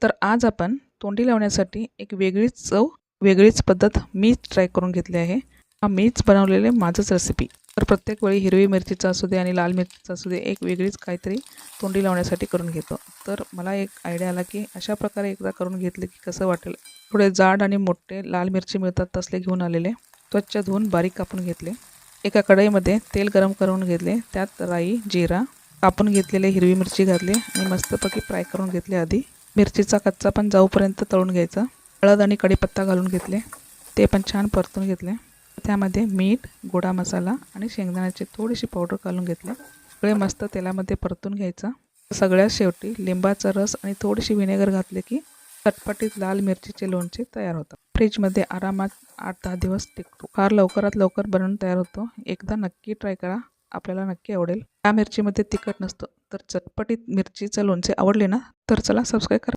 तर आज आपण तोंडी लावण्यासाठी एक वेगळीच चव, वेगळीच पद्धत मी ट्राय करून घेतली आहे. मीच बनवलेले माझंच रेसिपी. तर प्रत्येक वेळी हिरवी मिरचीचा असू दे आणि लाल मिरचीचा असू दे, एक वेगळीच काहीतरी तोंडी लावण्यासाठी करून घेतो. तर मला एक आयडिया आला की अशा प्रकारे एकदा करून घेतले की कसं वाटेल. थोडे जाड आणि मोठे लाल मिरची मिळतात तसले घेऊन आलेले, स्वच्छ धुवून बारीक कापून घेतले. एका कढईमध्ये तेल गरम करून घेतले, त्यात राई, जिरा, कापून घेतलेले हिरवी मिरची घातली आणि मस्तपैकी फ्राय करून घेतले. आधी मिरचीचा कच्चा पण जाऊपर्यंत तळून घ्यायचा. हळद आणि कढीपत्ता घालून घेतले, ते पण छान परतून घेतले. त्यामध्ये मीठ, गोडा मसाला आणि शेंगदाण्याची थोडीशी पावडर घालून घेतले. सगळे मस्त तेलामध्ये परतून घ्यायचं. सगळ्यात शेवटी लिंबाचा रस आणि थोडीशी व्हिनेगर घातले की चटपटीत लाल मिरचीचे लोणचे तयार होतात. फ्रीजमध्ये आरामात 8-10 दिवस टिकतो. फार लवकरात लवकर बनवून तयार होतो. एकदा नक्की ट्राय करा, आपल्याला नक्की आवडेल. या मिरचीमध्ये तिखट नसतं, तर चटपटीत मिरचीचे लोणचे आवडले ना, तर चला सबस्क्राईब करा.